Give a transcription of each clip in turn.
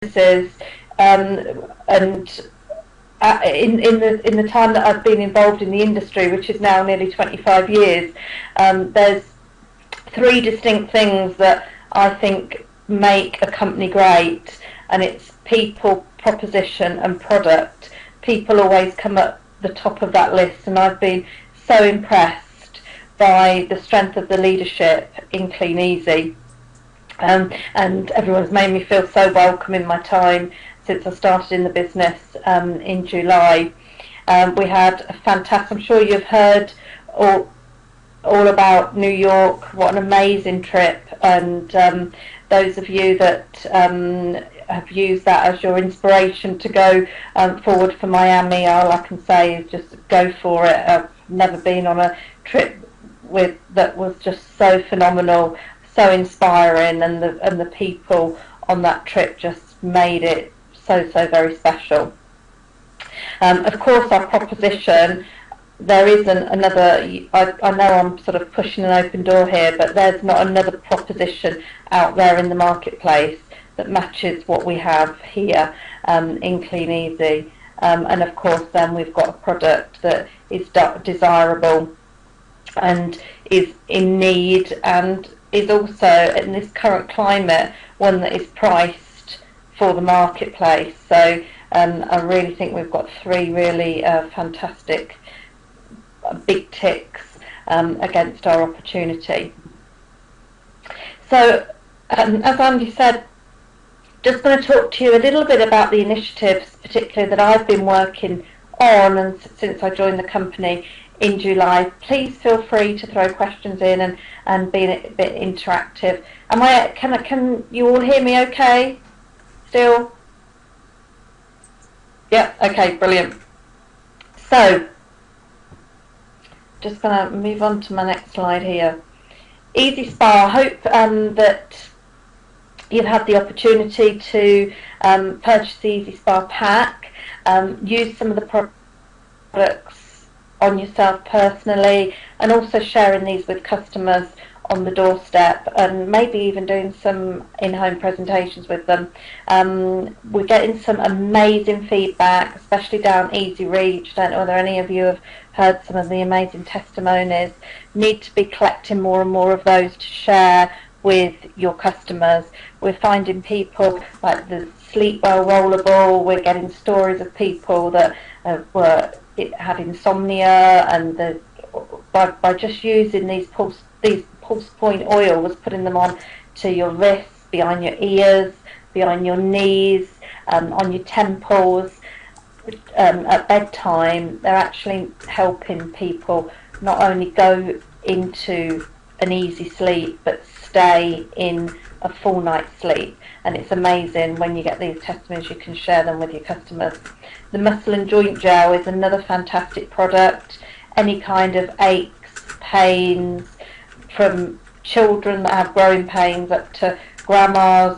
businesses, and in the time that I've been involved in the industry, which is now nearly 25 years, there's three distinct things that I think make a company great, and it's people, proposition and product. People always come at the top of that list, and I've been so impressed by the strength of the leadership in Kleeneze, and everyone's made me feel so welcome in my time since I started in the business in July. We had a fantastic, I'm sure you've heard all about New York, what an amazing trip, and those of you that have used that as your inspiration to go forward for Miami, all I can say is just go for it. I've never been on a trip that was just so phenomenal, so inspiring, and the people on that trip just made it so very special. Of course, our proposition, there isn't another, I know I'm sort of pushing an open door here, but there's not another proposition out there in the marketplace that matches what we have here in Kleeneze. And of course then we've got a product that is desirable and is in need, and is also in this current climate one that is priced for the marketplace. So I really think we've got three really fantastic big ticks against our opportunity. So as Andy said, just going to talk to you a little bit about the initiatives particularly that I've been working on and since I joined the company in July. Please feel free to throw questions in and be a bit interactive. Can you all hear me okay still? Yeah, okay, brilliant. So just going to move on to my next slide here. ezespa, I hope that you've had the opportunity to purchase the ezespa pack, use some of the products on yourself personally, and also sharing these with customers on the doorstep, and maybe even doing some in-home presentations with them. We're getting some amazing feedback, especially down Easy Reach. I don't know whether any of you have heard some of the amazing testimonies. Need to be collecting more and more of those to share with your customers. We're finding people like the Sleep Well Rollable. We're getting stories of people that had insomnia, and by just using these pulse point oils, putting them on to your wrists, behind your ears, behind your knees, on your temples, at bedtime. They're actually helping people not only go into an easy sleep but stay in a full night's sleep. And it's amazing when you get these testimonies, you can share them with your customers. The muscle and joint gel is another fantastic product. Any kind of aches, pains, from children that have growing pains up to grandmas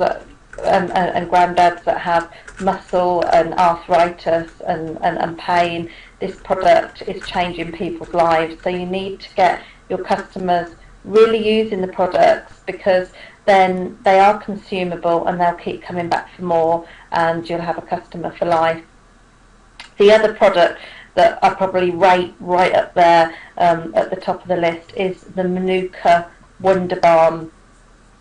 and granddads that have muscle and arthritis and pain. This product is changing people's lives. So you need to get your customers really using the products, because then they are consumable and they'll keep coming back for more, and you'll have a customer for life. The other product that I probably rate right up there at the top of the list is the Manuka Wonder Balm.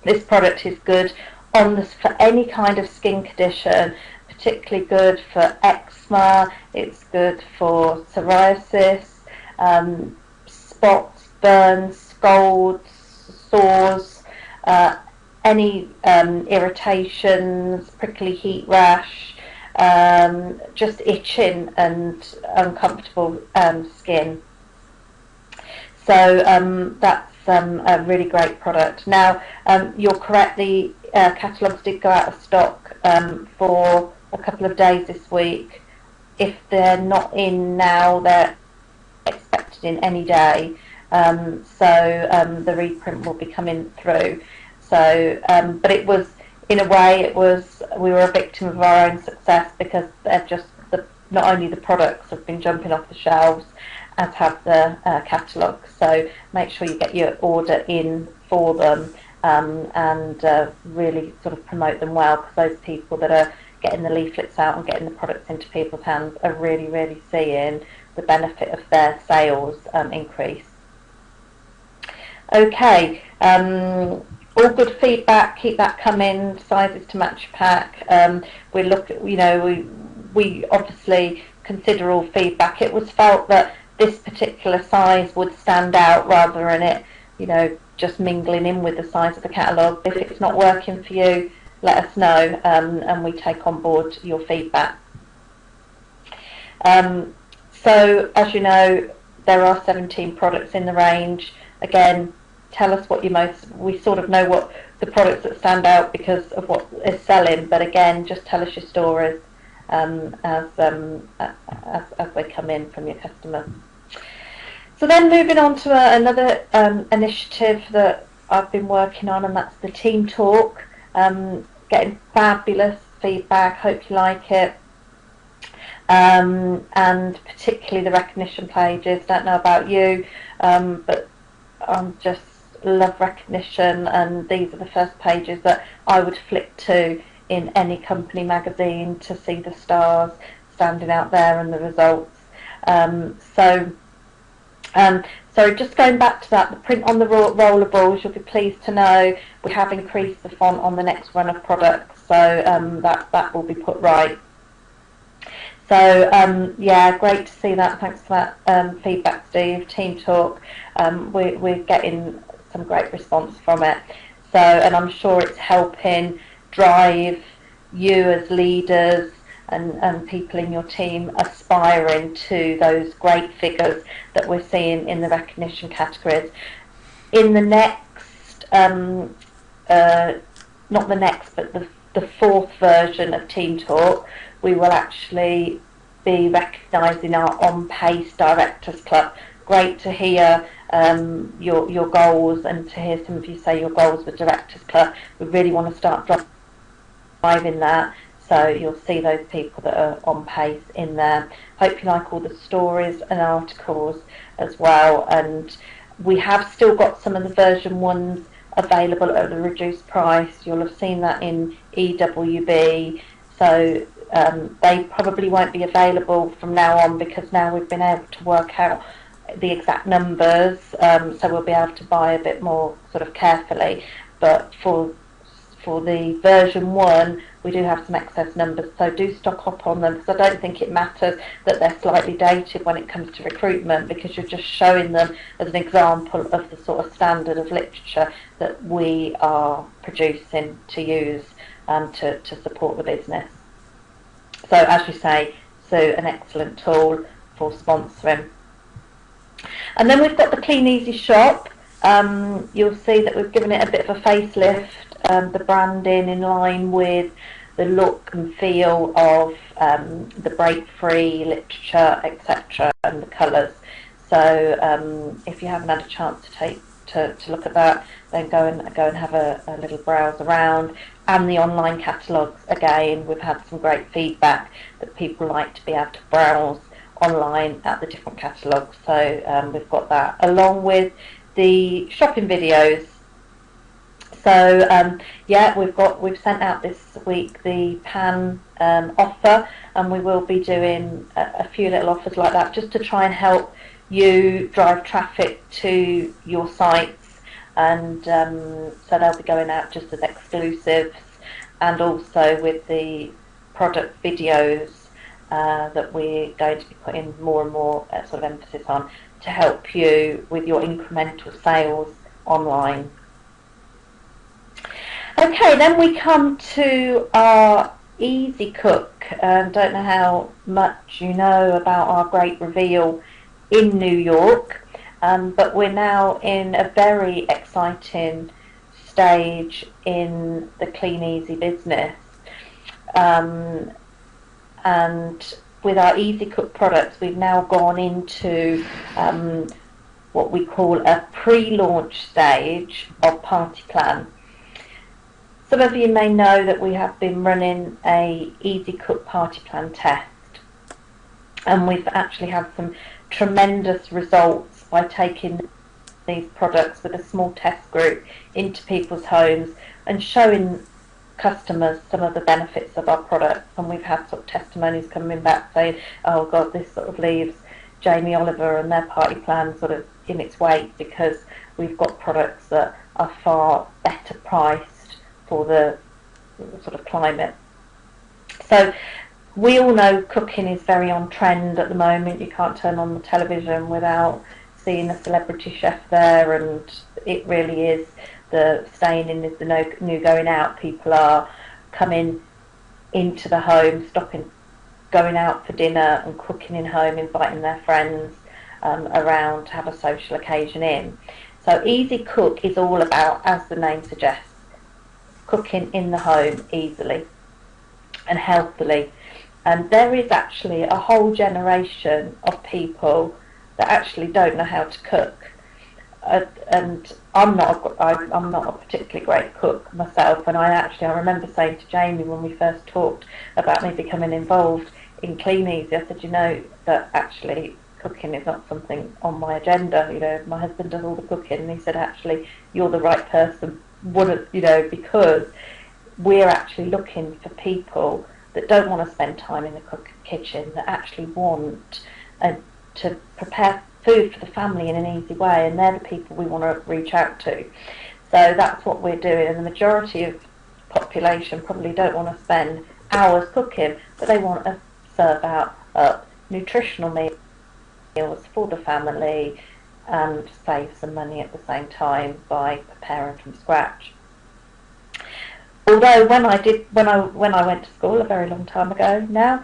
This product is good for any kind of skin condition, particularly good for eczema. It's good for psoriasis, spots, burns, scalds, sores, any irritations, prickly heat rash, just itching and uncomfortable skin. So that's a really great product. Now, you're correct, the catalogues did go out of stock for a couple of days this week. If they're not in now, they're expected in any day. So the reprint will be coming through. So, but it was, in a way, we were a victim of our own success, because they're just not only the products have been jumping off the shelves, as have the catalogue. So make sure you get your order in for them, and really sort of promote them well, because those people that are getting the leaflets out and getting the products into people's hands are really seeing the benefit of their sales increase. Okay, all good feedback, keep that coming, sizes to match your pack. We look at, we obviously consider all feedback. It was felt that this particular size would stand out rather than it, just mingling in with the size of the catalogue. If it's not working for you, let us know, and we take on board your feedback. So as you know, there are 17 products in the range. Again, tell us what we sort of know what the products that stand out because of what is selling, but again, just tell us your stories as they come in from your customers. So then moving on to another initiative that I've been working on, and that's the team talk. Getting fabulous feedback, hope you like it. And particularly the recognition pages. Don't know about you, but I just love recognition, and these are the first pages that I would flick to in any company magazine to see the stars standing out there and the results. So just going back to that, the print on the rollables, you'll be pleased to know we have increased the font on the next run of products, so that will be put right. So yeah, great to see that. Thanks for that feedback, Steve. Team talk, we're getting some great response from it. So, and I'm sure it's helping drive you as leaders and people in your team aspiring to those great figures that we're seeing in the recognition categories. In the next, not the next, but the fourth version of Team Talk, we will actually be recognising our on-pace Directors Club. Great to hear your goals, and to hear some of you say your goals with Directors Club. We really want to start driving that, so you'll see those people that are on pace in there. Hope you like all the stories and articles as well, and we have still got some of the version 1s available at a reduced price. You'll have seen that in EWB, so they probably won't be available from now on, because now we've been able to work out the exact numbers, so we'll be able to buy a bit more sort of carefully. But for the version 1, we do have some excess numbers, so do stock up on them, because I don't think it matters that they're slightly dated when it comes to recruitment, because you're just showing them as an example of the sort of standard of literature that we are producing to use to support the business. So as you say, so an excellent tool for sponsoring. And then we've got the Kleeneze shop. You'll see that we've given it a bit of a facelift, the branding in line with the look and feel of the break-free literature, etc., and the colours. So if you haven't had a chance to look at that, then go and have a little browse around. And the online catalogues, again, we've had some great feedback that people like to be able to browse online at the different catalogues. So we've got that, along with the shopping videos. So yeah, we've sent out this week the pan offer, and we will be doing a few little offers like that, just to try and help you drive traffic to your sites. And so they'll be going out just as exclusives, and also with the product videos that we're going to be putting more and more sort of emphasis on, to help you with your incremental sales online. Okay, then we come to our ezecook. Don't know how much you know about our great reveal in New York, but we're now in a very exciting stage in the Kleeneze business. And with our ezecook products, we've now gone into what we call a pre-launch stage of Party Plan. Some of you may know that we have been running a ezecook Party Plan test, and we've actually had some tremendous results by taking these products with a small test group into people's homes and showing customers some of the benefits of our products, and we've had sort of testimonies coming back saying, oh God, this sort of leaves Jamie Oliver and their party plan sort of in its wake, because we've got products that are far better priced for the sort of climate. So we all know cooking is very on trend at the moment. You can't turn on the television without seeing a celebrity chef there, and it really is the staying in is the new going out. People are coming into the home, stopping, going out for dinner and cooking in home, inviting their friends around to have a social occasion in. So Easy Cook is all about, as the name suggests, cooking in the home easily and healthily. And there is actually a whole generation of people that actually don't know how to cook. And I'm not a particularly great cook myself, and I remember saying to Jamie when we first talked about me becoming involved in Kleeneze, I said, you know, that actually cooking is not something on my agenda. You know, my husband does all the cooking, and he said, actually, you're the right person, you know, because we're actually looking for people that don't want to spend time in the kitchen, that actually want to prepare food for the family in an easy way, and they're the people we want to reach out to. So that's what we're doing, and the majority of the population probably don't want to spend hours cooking, but they want to serve out nutritional meals for the family and save some money at the same time by preparing from scratch. Although when I went to school a very long time ago now,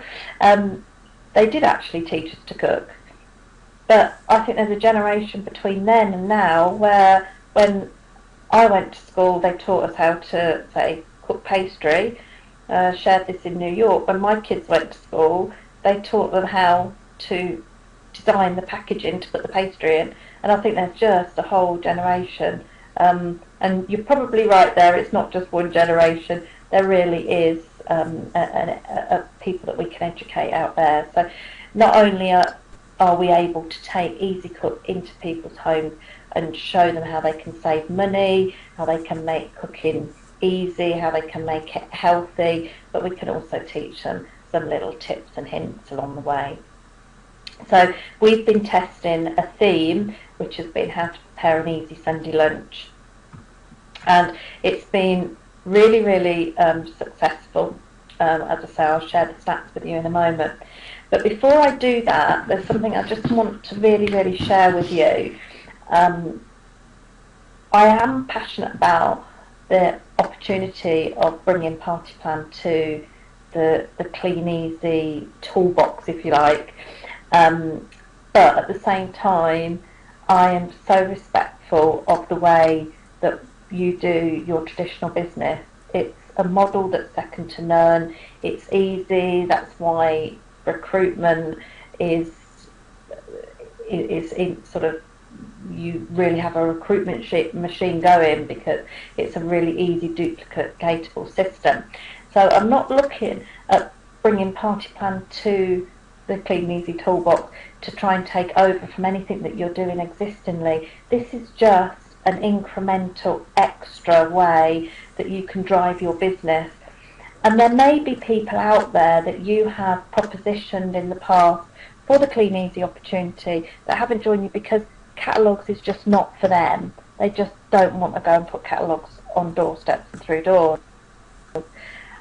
they did actually teach us to cook. But I think there's a generation between then and now where when I went to school they taught us how to, say, cook pastry. Shared this in New York. When my kids went to school, they taught them how to design the packaging to put the pastry in. And I think there's just a whole generation. And you're probably right there, it's not just one generation. There really is people that we can educate out there. So not only are we able to take Easy Cook into people's homes and show them how they can save money, how they can make cooking easy, how they can make it healthy, but we can also teach them some little tips and hints along the way. So we've been testing a theme which has been how to prepare an easy Sunday lunch, and it's been really, really successful. As I say, I'll share the stats with you in a moment. But before I do that, there's something I just want to really, really share with you. I am passionate about the opportunity of bringing Party Plan to the Kleeneze toolbox, if you like. But at the same time, I am so respectful of the way that you do your traditional business. It's a model that's second to none. It's easy. That's why recruitment is in sort of, you really have a recruitment machine going, because it's a really easy duplicatable system. So I'm not looking at bringing Party Plan to the Kleeneze toolbox to try and take over from anything that you're doing existingly. This is just an incremental extra way that you can drive your business. And there may be people out there that you have propositioned in the past for the Kleeneze opportunity that haven't joined you because catalogues is just not for them. They just don't want to go and put catalogues on doorsteps and through doors.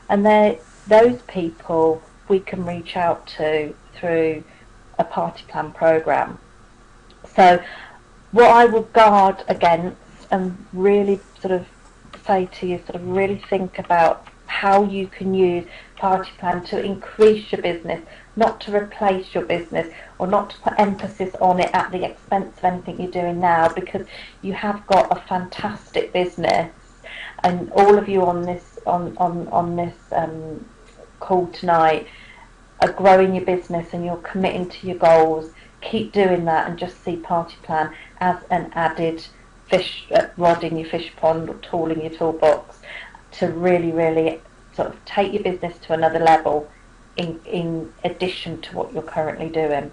And those people we can reach out to through a Party Plan program. So what I would guard against and really sort of say to you, sort of really think about how you can use Party Plan to increase your business, not to replace your business, or not to put emphasis on it at the expense of anything you're doing now, because you have got a fantastic business, and all of you on this call tonight are growing your business and you're committing to your goals. Keep doing that and just see Party Plan as an added fish rod in your fish pond or tool in your toolbox to really, really sort of take your business to another level in addition to what you're currently doing.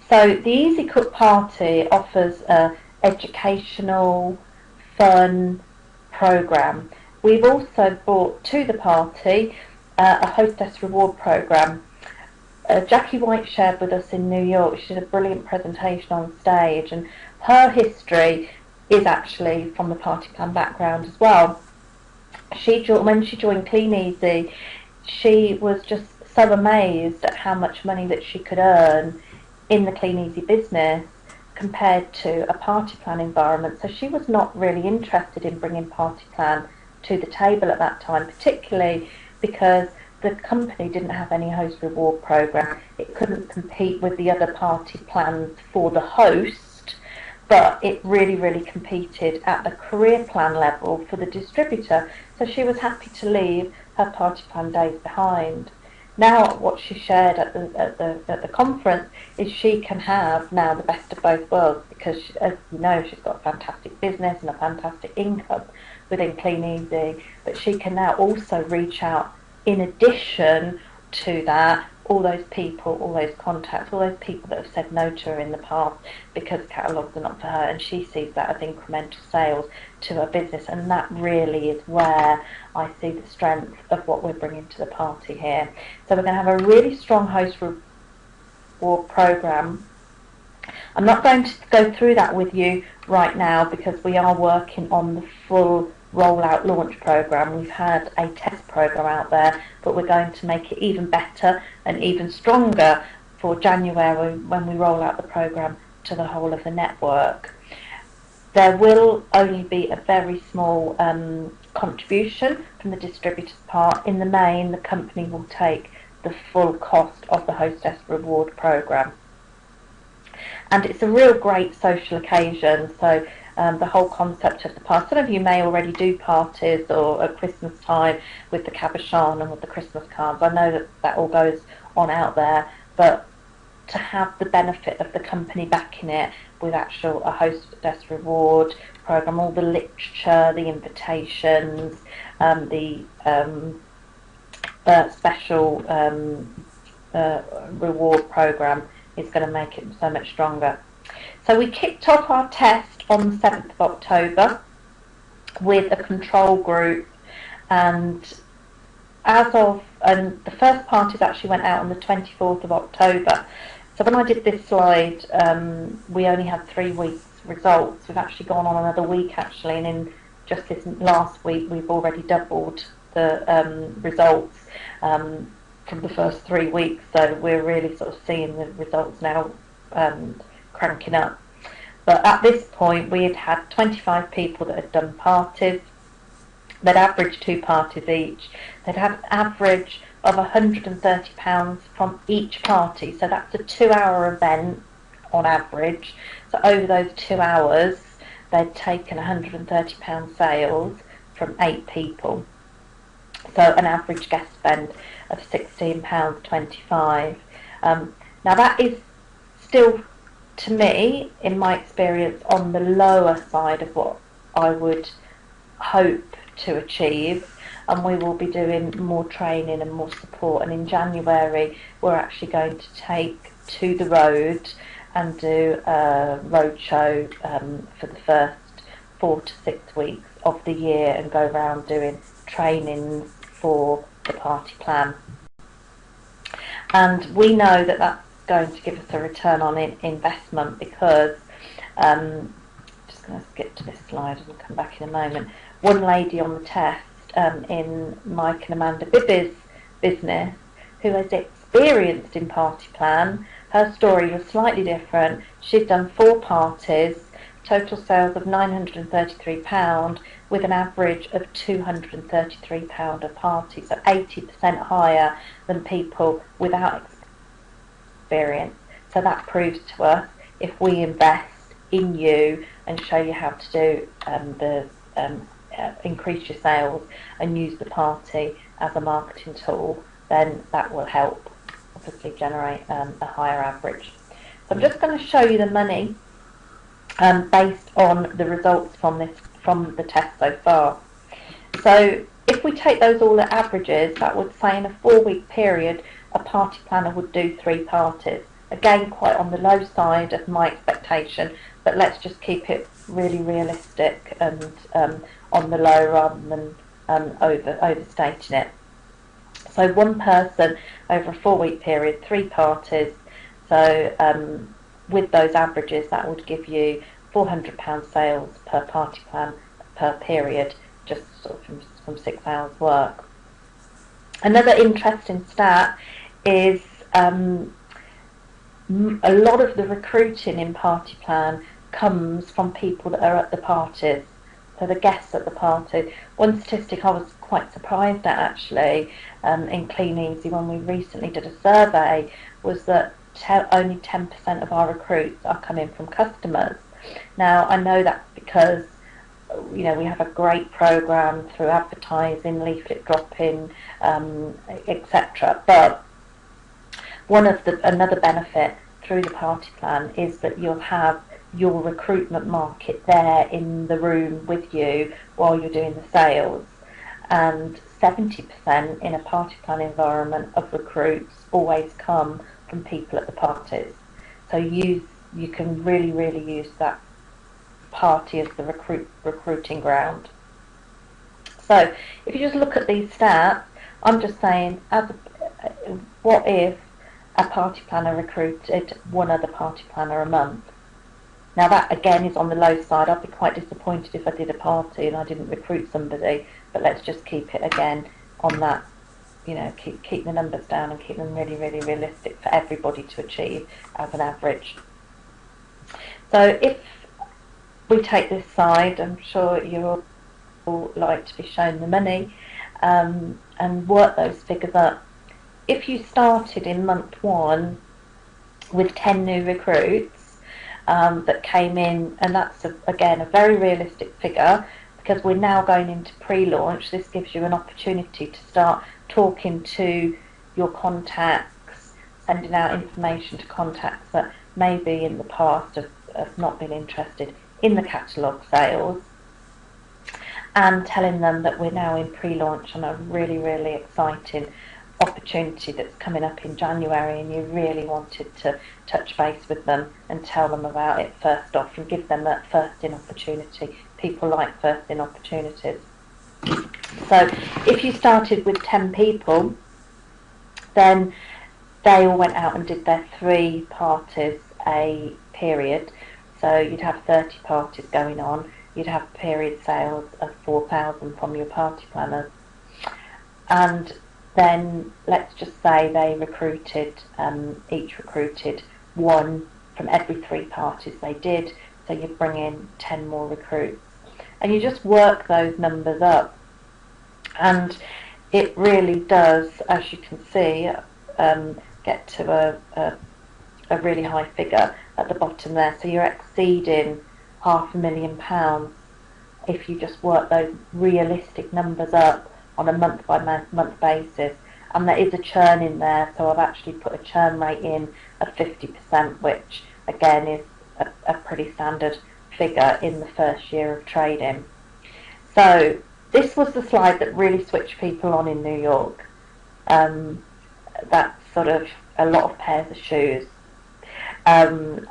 So the Easy Cook Party offers a educational, fun program We've also brought to the party a hostess reward programme. Jackie White shared with us in New York. She did a brilliant presentation on stage, and her history is actually from the party plan background as well. When she joined Kleeneze, she was just so amazed at how much money that she could earn in the Kleeneze business compared to a party plan environment. So she was not really interested in bringing party plan to the table at that time, particularly because the company didn't have any host reward program. It couldn't compete with the other party plans for the host, but it really competed at the career plan level for the distributor. So she was happy to leave her party plan days behind. Now what she shared at the conference is she can have now the best of both worlds, because she, as you know, she's got a fantastic business and a fantastic income within Kleeneze, but she can now also reach out, in addition to that, all those people, all those contacts, all those people that have said no to her in the past because catalogues are not for her, and she sees that as incremental sales to her business. And that really is where I see the strength of what we're bringing to the party here. So we're going to have a really strong host reward program. I'm not going to go through that with you right now because we are working on the full rollout launch program. We've had a test program out there, but we're going to make it even better and even stronger for January when we roll out the program to the whole of the network. There will only be a very small contribution from the distributor's part. In the main, the company will take the full cost of the hostess reward program. And it's a real great social occasion. So the whole concept of the party, some of you may already do parties or at Christmas time with the cabochon and with the Christmas cards. I know that that all goes on out there, but to have the benefit of the company backing it with actual a hostess reward program, all the literature, the invitations, the special reward program is going to make it so much stronger. So we kicked off our test on the 7th of October with a control group, and the first parties actually went out on the 24th of October. So when I did this slide, we only had 3 weeks results. We've actually gone on another week actually, and in just this last week we've already doubled the results from the first 3 weeks. So we're really sort of seeing the results now cranking up. But at this point we had had 25 people that had done parties. They'd averaged 2 parties each. They'd had an average of £130 from each party, so that's a 2-hour event on average. So over those 2 hours they'd taken £130 sales from 8 people, so an average guest spend of £16.25. Now that is still, to me, in my experience, on the lower side of what I would hope to achieve, and we will be doing more training and more support, and in January we're actually going to take to the road and do a road show for the first 4 to 6 weeks of the year and go around doing trainings for the party plan. And we know that that's going to give us a return on investment, because just going to skip to this slide and we'll come back in a moment. One lady on the test in Mike and Amanda Bibby's business, who has experienced in party plan, her story was slightly different. She's done 4 parties, total sales of £933 with an average of £233 a party, so 80% higher than people without experience. So that proves to us, if we invest in you and show you how to do increase your sales and use the party as a marketing tool, then that will help obviously generate a higher average. So I'm just going to show you the money based on the results from the test so far. So if we take those all at averages, that would say in a 4-week period a party planner would do 3 parties. Again, quite on the low side of my expectation, but let's just keep it really realistic and on the low rather than overstating it. So one person over a 4-week period, 3 parties. So with those averages, that would give you £400 sales per party plan per period, just sort of from 6 hours work. Another interesting stat is a lot of the recruiting in party plan comes from people that are at the parties, so the guests at the party. One statistic I was quite surprised at actually in Kleeneze when we recently did a survey was that only 10% of our recruits are coming from customers. Now I know that's because we have a great program through advertising, leaflet dropping, etc. But another benefit through the party plan is that you'll have your recruitment market there in the room with you while you're doing the sales. And 70% in a party plan environment of recruits always come from people at the parties. So you can really use that party as the recruiting ground. So if you just look at these stats, I'm just saying, what if a party planner recruited one other party planner a month? Now that again is on the low side. I'd be quite disappointed if I did a party and I didn't recruit somebody, but let's just keep it again on that, keep the numbers down and keep them really realistic for everybody to achieve as an average. So if we take this side, I'm sure you all like to be shown the money, and work those figures up. If you started in month 1 with 10 new recruits that came in, and that's again a very realistic figure, because we're now going into pre-launch. This gives you an opportunity to start talking to your contacts, sending out information to contacts that maybe in the past have not been interested in the catalogue sales, and telling them that we're now in pre-launch on a really exciting opportunity that's coming up in January, and you really wanted to touch base with them and tell them about it first off and give them that first in opportunity. People like first in opportunities. So if you started with 10 people, then they all went out and did their 3 parties a period. So you'd have 30 parties going on. You'd have period sales of 4,000 from your party planners. And then let's just say they recruited, each recruited 1 from every 3 parties they did. So you bring in 10 more recruits. And you just work those numbers up. And it really does, as you can see, get to a really high figure at the bottom there. So you're exceeding £500,000 if you just work those realistic numbers up on a month by month basis. And there is a churn in there, so I've actually put a churn rate in of 50%, which again is a pretty standard figure in the first year of trading. So this was the slide that really switched people on in New York. That's sort of a lot of pairs of shoes, and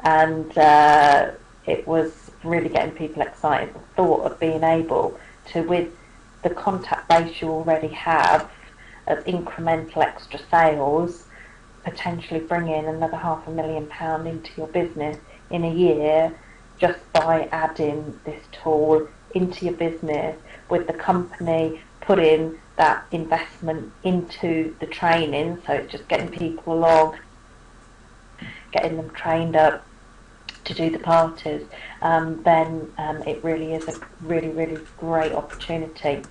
it was really getting people excited. The thought of being able to, with the contact base you already have of incremental extra sales, potentially bring in another £500,000 into your business in a year just by adding this tool into your business, with the company putting that investment into the training. So it's just getting people along, getting them trained up to do the parties. Then it really is a really great opportunity.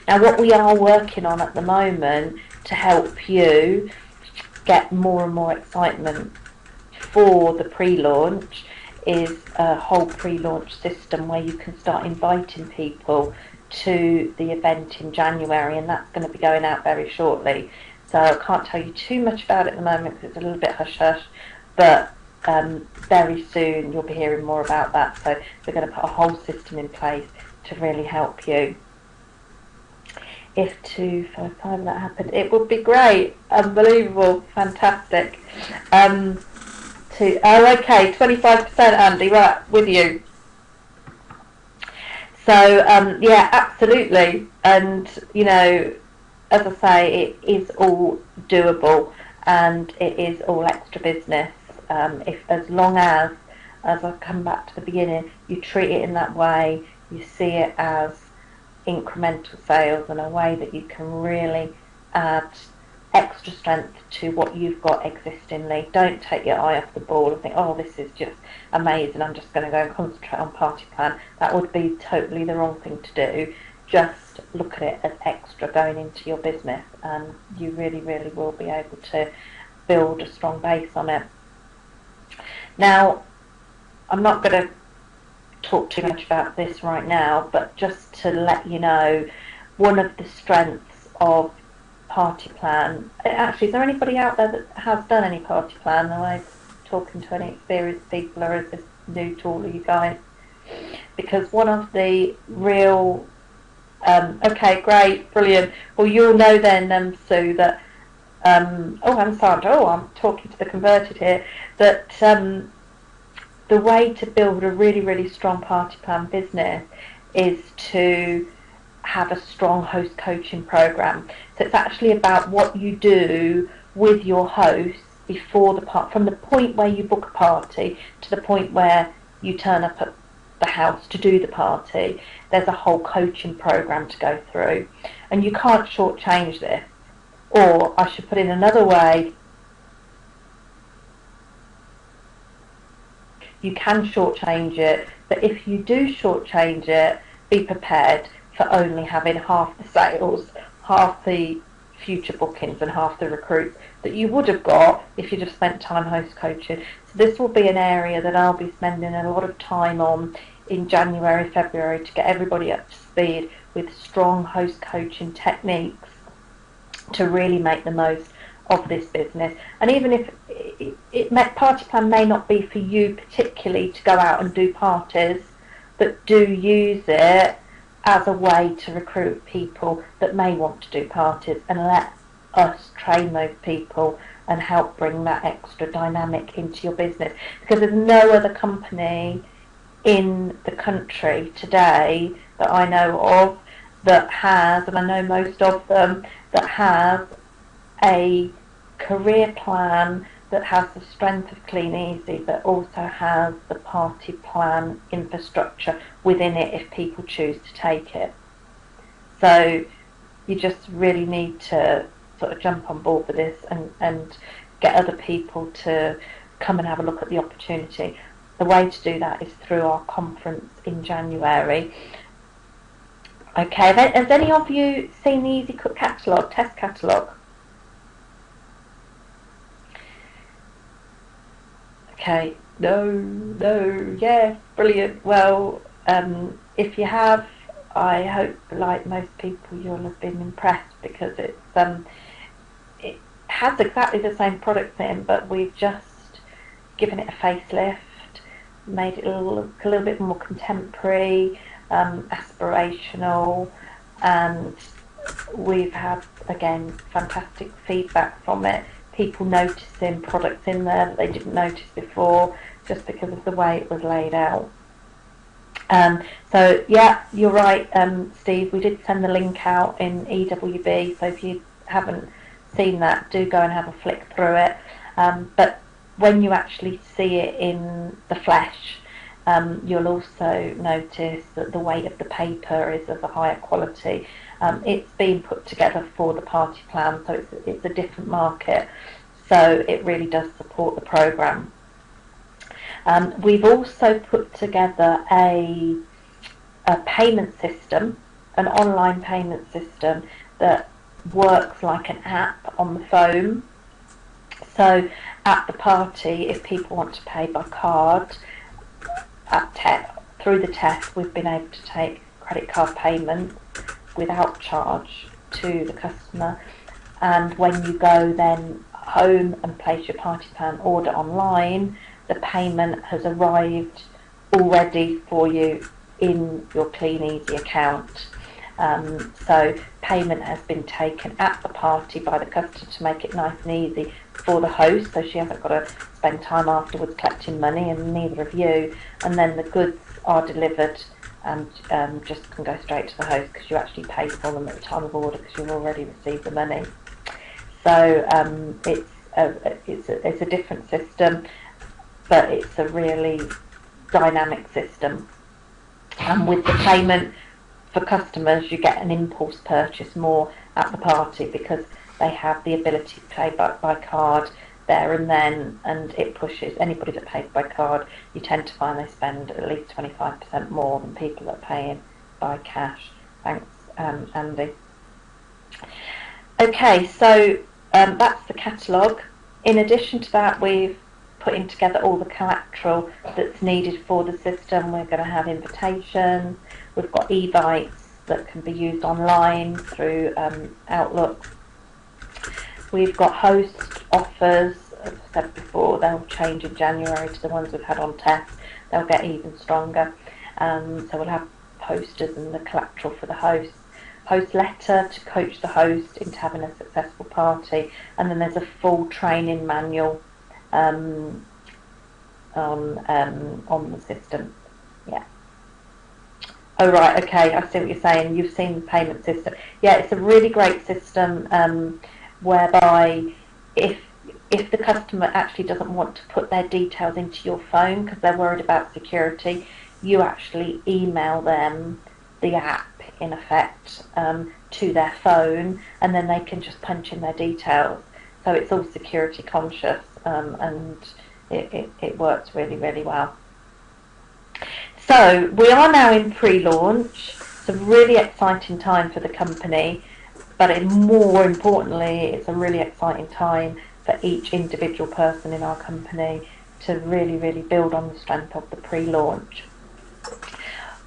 Now what we are working on at the moment to help you get more and more excitement for the pre-launch is a whole pre-launch system where you can start inviting people to the event in January, and that's going to be going out very shortly. So I can't tell you too much about it at the moment because it's a little bit hush-hush, but very soon you'll be hearing more about that. So we're going to put a whole system in place to really help you. If 255 that happened, it would be great, unbelievable, fantastic. Okay, 25% Andy, right, with you. So yeah, absolutely. And you know, as I say, it is all doable, and it is all extra business. If as long as I come back to the beginning, you treat it in that way, you see it as incremental sales and a way that you can really add extra strength to what you've got existingly. Don't take your eye off the ball and think, oh, this is just amazing, I'm just going to go and concentrate on party plan. That would be totally the wrong thing to do. Just look at it as extra going into your business, and you really, really will be able to build a strong base on it. Now, I'm not going to talk too much about this right now, but just to let you know, one of the strengths of party plan, actually, is there anybody out there that has done any party plan? Am I talking to any experienced people, or is this new to all of you guys? Because one of the real okay, great, brilliant. Well, you'll know then, Sue, that oh, and Sandra, oh, I'm talking to the converted here, that the way to build a really, really strong party plan business is to have a strong host coaching program. So it's actually about what you do with your host before the part, from the point where you book a party to the point where you turn up at the house to do the party. There's a whole coaching program to go through, and you can't shortchange this. Or I should put in another way, you can shortchange it, but if you do shortchange it, be prepared for only having half the sales, half the future bookings and half the recruits that you would have got if you just spent time host coaching. So this will be an area that I'll be spending a lot of time on in January, February, to get everybody up to speed with strong host coaching techniques to really make the most of this business. And even if party plan may not be for you particularly to go out and do parties, but do use it as a way to recruit people that may want to do parties, and let us train those people and help bring that extra dynamic into your business. Because there's no other company in the country today that I know of that has, and I know most of them, that have a career plan that has the strength of Kleeneze, but also has the party plan infrastructure within it if people choose to take it. So you just really need to sort of jump on board with this and get other people to come and have a look at the opportunity. The way to do that is through our conference in January. Okay, has any of you seen the ezecook catalogue, test catalogue? Okay, no, yeah, brilliant. Well, if you have, I hope, like most people, you'll have been impressed, because it has exactly the same products in, but we've just given it a facelift, made it look a little bit more contemporary, aspirational, and we've had, again, fantastic feedback from it. People noticing products in there that they didn't notice before, just because of the way it was laid out. So yeah, you're right, Steve, we did send the link out in EWB, so if you haven't seen that, do go and have a flick through it. But when you actually see it in the flesh, you'll also notice that the weight of the paper is of a higher quality. It's been put together for the party plan, so it's a different market, so it really does support the programme. We've also put together a payment system, an online payment system that works like an app on the phone. So at the party, if people want to pay by card, through the test, we've been able to take credit card payment without charge to the customer, and when you go then home and place your party plan order online, the payment has arrived already for you in your Kleeneze account. So payment has been taken at the party by the customer to make it nice and easy for the host, so she hasn't got to spend time afterwards collecting money, and neither of you, and then the goods are delivered and just can go straight to the host, because you actually pay for them at the time of order because you've already received the money. So it's a different system, but it's a really dynamic system. And with the payment for customers, you get an impulse purchase more at the party, because they have the ability to pay by card there and then, and it pushes anybody that pays by card. You tend to find they spend at least 25% more than people that are paying by cash. Thanks, Andy. Okay, so that's the catalogue. In addition to that, we've putting together all the collateral that's needed for the system. We're going to have invitations. We've got e-bites that can be used online through Outlook. We've got host offers. As I said before, they'll change in January to the ones we've had on test. They'll get even stronger. So we'll have posters and the collateral for the host. Host letter to coach the host into having a successful party. And then there's a full training manual on the system. Yeah. Oh right, okay, I see what you're saying. You've seen the payment system. Yeah, it's a really great system whereby if the customer actually doesn't want to put their details into your phone because they're worried about security, you actually email them the app in effect to their phone, and then they can just punch in their details. So it's all security conscious, and it works really, really well. So we are now in pre-launch. It's a really exciting time for the company, but more importantly, it's a really exciting time for each individual person in our company to really, really build on the strength of the pre-launch.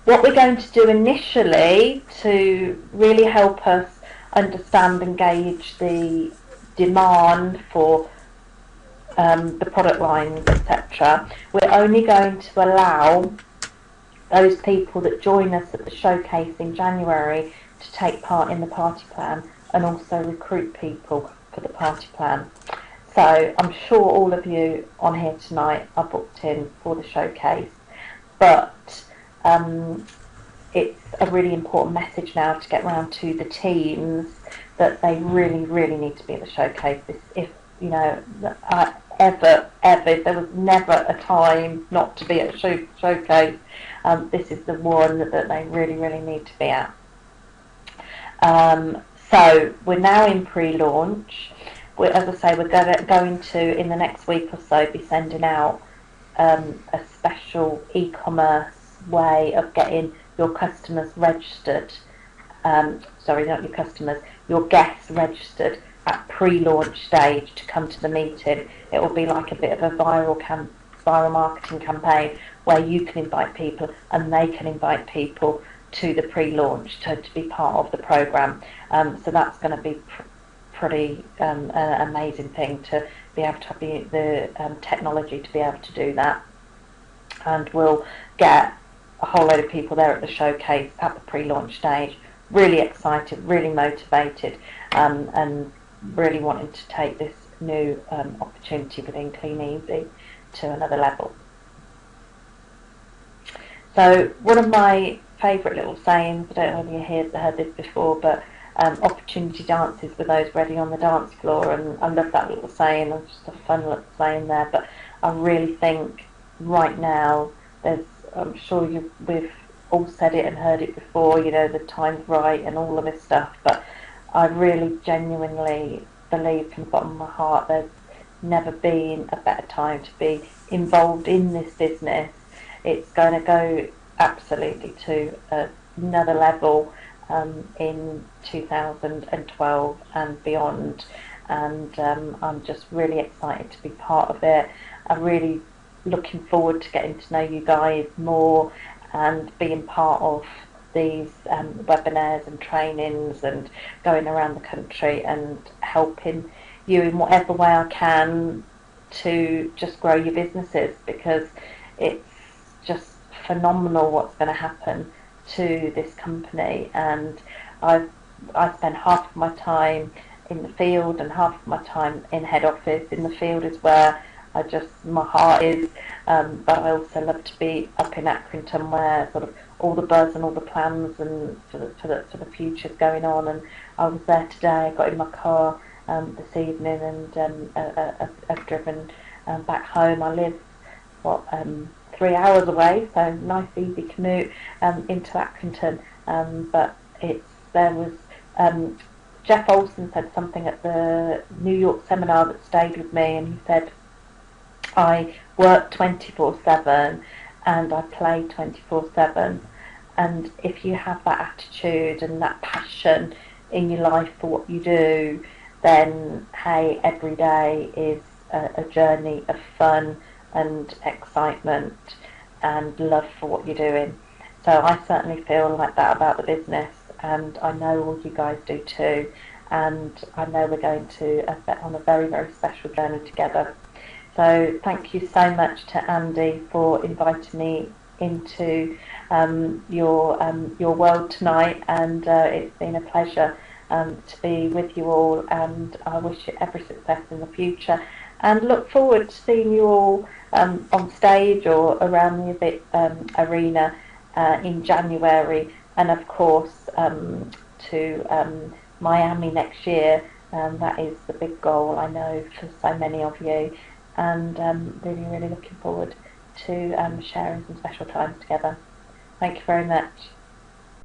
What we're going to do initially to really help us understand and gauge the demand for the product lines, etc., we're only going to allow those people that join us at the showcase in January to take part in the party plan and also recruit people for the party plan. So I'm sure all of you on here tonight are booked in for the showcase, but it's a really important message now to get round to the teams that they really, really need to be at the showcase. If you know, ever, if there was never a time not to be at a showcase, this is the one that they really, really need to be at. So we're now in pre-launch. As I say, we're going to, in the next week or so, be sending out a special e-commerce way of getting your customers registered. Sorry, not your customers, your guests registered at pre-launch stage to come to the meeting. It will be like a bit of a viral marketing campaign where you can invite people and they can invite people to the pre-launch to be part of the program. So that's going to be pretty an amazing thing to be able to have the technology to be able to do that. And we'll get a whole load of people there at the showcase at the pre-launch stage, really excited, really motivated, and really wanting to take this new opportunity within Kleeneze to another level. So one of my favourite little sayings, I don't know if you heard this before, but opportunity dances with those ready on the dance floor, and I love that little saying. It's just a fun little saying there, but I really think right now I'm sure we've all said it and heard it before, you know, the time's right and all of this stuff, but I really genuinely believe from the bottom of my heart there's never been a better time to be involved in this business. It's going to go absolutely to another level in 2012 and beyond, and I'm just really excited to be part of it. I'm really looking forward to getting to know you guys more and being part of these webinars and trainings and going around the country and helping you in whatever way I can to just grow your businesses, because it's just phenomenal what's going to happen to this company. And I spend half of my time in the field and half of my time in head office. In the field is where my heart is, but I also love to be up in Accrington, where sort of all the buzz and all the plans and for the future's going on. And I was there today. I got in my car this evening, and I've driven back home. I live 3 hours away, so nice easy commute into Accrington. But there was Jeff Olsen said something at the New York seminar that stayed with me, and he said, I work 24/7 and I play 24/7, and if you have that attitude and that passion in your life for what you do, then hey, every day is a journey of fun and excitement and love for what you're doing. So I certainly feel like that about the business, and I know all you guys do too, and I know we're going to on a very, very special journey together. So thank you so much to Andy for inviting me into your world tonight, and it's been a pleasure to be with you all, and I wish you every success in the future, and look forward to seeing you all on stage or around the arena in January, and of course to Miami next year. That is the big goal, I know, for so many of you, and really, really looking forward to sharing some special times together. Thank you very much.